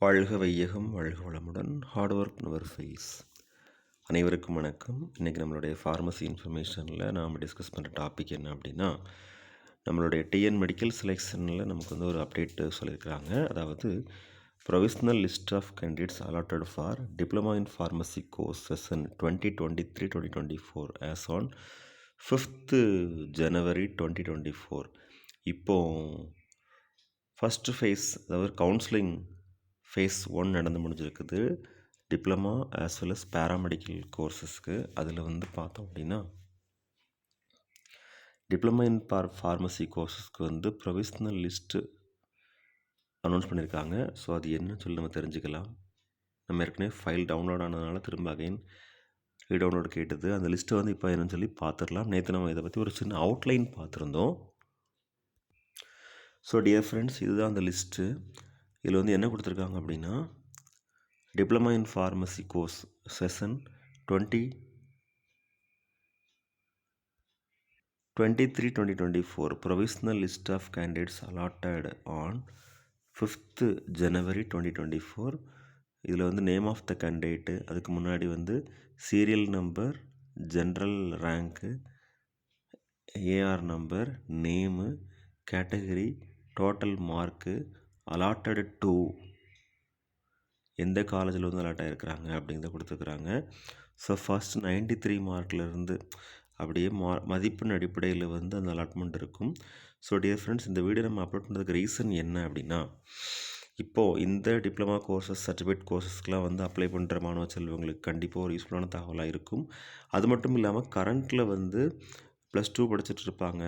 வாழ்க வையகம் வாழ்க வளமுடன். Hard work never fails. அனைவருக்கும் வணக்கம். இன்றைக்கி நம்மளுடைய ஃபார்மசி இன்ஃபர்மேஷனில் நாம் டிஸ்கஸ் பண்ணுற டாபிக் என்ன அப்படின்னா, நம்மளுடைய டிஎன் மெடிக்கல் செலெக்ஷனில் நமக்கு வந்து ஒரு அப்டேட் சொல்லியிருக்கிறாங்க. அதாவது provisional list of candidates allotted for diploma in pharmacy course session 2023-2024 as on 5th January 2024. இப்போது ஃபஸ்ட்டு ஃபேஸ், அதாவது கவுன்சிலிங் ஃபேஸ் 1 நடந்து முடிஞ்சிருக்குது. Diploma as well as paramedical கோர்சஸ்க்கு. அதில் வந்து பார்த்தோம் அப்படின்னா, டிப்ளமா இன் ஃபார்மசி கோர்சஸ்க்கு வந்து ப்ரொவிஷ்னல் லிஸ்ட்டு அனௌன்ஸ் பண்ணியிருக்காங்க. ஸோ அது என்னன்னு சொல்லி நம்ம தெரிஞ்சுக்கலாம். நம்ம ஏற்கனவே ஃபைல் டவுன்லோட் ஆனதுனால திரும்ப அகைன் ரீடவுன்லோடு கேட்டது. அந்த லிஸ்ட்டு வந்து இப்போ என்னன்னு சொல்லி பார்த்துடலாம். நேற்று நம்ம இதை பற்றி ஒரு சின்ன அவுட்லைன் பார்த்துருந்தோம். ஸோ டியர் ஃப்ரெண்ட்ஸ், இதுதான் அந்த லிஸ்ட்டு. இதில் வந்து என்ன கொடுத்துருக்காங்க அப்படின்னா, diploma in pharmacy course session 2023-2024 provisional list of candidates allotted on 5th January 2024. இதில் வந்து நேம் ஆஃப் த கேண்டிடேட்டு, அதுக்கு முன்னாடி வந்து serial number, general rank, AR number, name, category, total mark, allotted to எந்த காலேஜில் வந்து அலாட் ஆகிருக்கிறாங்க அப்படிங்கிறத கொடுத்துருக்குறாங்க. ஸோ ஃபஸ்ட் 93 மார்க்லேருந்து அப்படியே மதிப்பெண் அடிப்படையில் வந்து அந்த அலாட்மெண்ட் இருக்கும். ஸோ டியர் ஃப்ரெண்ட்ஸ், இந்த வீடியோ நம்ம அப்லோட் பண்ணுறதுக்கு ரீசன் என்ன அப்படின்னா, இப்போது இந்த டிப்ளமா கோர்சஸ், சர்டிஃபிகேட் கோர்சஸ்க்கெலாம் வந்து அப்ளை பண்ணுற மாணவ செல்வங்களுக்கு கண்டிப்பாக ஒரு யூஸ்ஃபுல்லான தகவலாக இருக்கும். அது மட்டும் இல்லாமல் கரண்ட்டில் வந்து +2 படிச்சுட்டு இருப்பாங்க,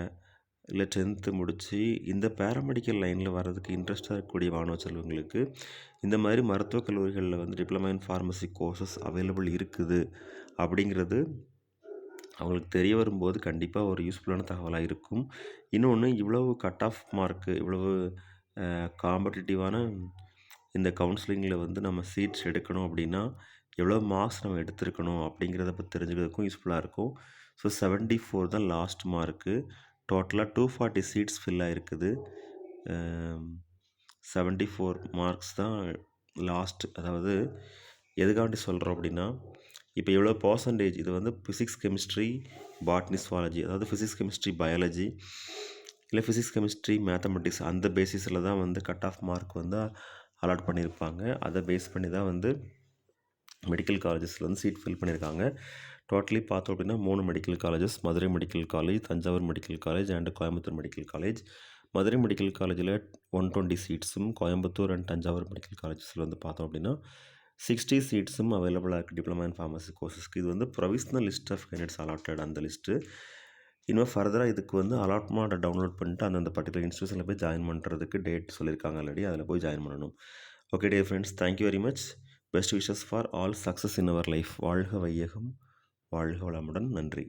இல்லை 10th முடித்து இந்த பேராமெடிக்கல் லைனில் வர்றதுக்கு இன்ட்ரெஸ்ட்டாக இருக்கக்கூடிய மாணவ செல்வங்களுக்கு இந்த மாதிரி மருத்துவக் கல்லூரிகளில் வந்து diploma in pharmacy courses available இருக்குது அப்படிங்கிறது அவங்களுக்கு தெரிய வரும்போது கண்டிப்பாக ஒரு யூஸ்ஃபுல்லான தகவலாக இருக்கும். இன்னொன்று, இவ்வளவு கட் ஆஃப் மார்க்கு, இவ்வளவு காம்படிட்டிவான இந்த கவுன்சிலிங்கில் வந்து நம்ம சீட்ஸ் எடுக்கணும் அப்படின்னா எவ்வளோ மார்க்ஸ் நம்ம எடுத்திருக்கணும் அப்படிங்கிறத பற்றி தெரிஞ்சுக்கிறதுக்கும் யூஸ்ஃபுல்லாக இருக்கும். ஸோ 74 தான் லாஸ்ட் மார்க்கு. டோட்டலாக 240 சீட்ஸ் ஃபில் ஆகிருக்குது. 74 மார்க்ஸ் தான் லாஸ்ட். அதாவது எதுக்காண்டி சொல்கிறோம் அப்படின்னா, இப்போ எவ்வளோ பர்சன்டேஜ், இது வந்து ஃபிசிக்ஸ், கெமிஸ்ட்ரி, பாட்னி, சுவாலஜி, அதாவது ஃபிசிக்ஸ், கெமிஸ்ட்ரி, பயாலஜி, இல்லை ஃபிசிக்ஸ், கெமிஸ்ட்ரி, மேத்தமெட்டிக்ஸ், அந்த பேசிஸில் தான் வந்து கட் ஆஃப் மார்க் வந்து அலாட் பண்ணியிருப்பாங்க. அதை பேஸ் பண்ணி தான் வந்து மெடிக்கல் காலேஜஸில் வந்து சீட் ஃபில் பண்ணியிருக்காங்க. டோட்டலி பார்த்தோம் அப்படின்னா 3 medical colleges: Madurai medical college, Thanjavur medical college and Coimbatore medical college. Madurai medical காலேஜில் 120 சீட்ஸும், கோயம்புத்தூர் அண்ட் தஞ்சாவூர் மெடிக்கல் காலேஜஸில் வந்து பார்த்தோம் அப்படின்னா 60 சீட்ஸும் அவைலபிளாக இருக்குது டிப்ளமா இன் ஃபார்மசி கோர்சஸ்க்கு. இது வந்து provisional list of candidates allotted அந்த லிஸ்ட்டு. இன்னும் ஃபர்தராக இதுக்கு வந்து அலாட்மெண்ட்டை டவுன்லோட் பண்ணிட்டு அந்தந்த பர்டிகுலர் இன்ஸ்டியூஷனில் போய் ஜாயின் பண்ணுறதுக்கு டேட் சொல்லியிருக்காங்க ஆல்ரெடி. அதில் போய் ஜாயின் பண்ணணும். Okay dear friends, thank you very much. Best wishes for all success in our life. வாழ்க வையகம் வாழ்க வளமுடன். நன்றி.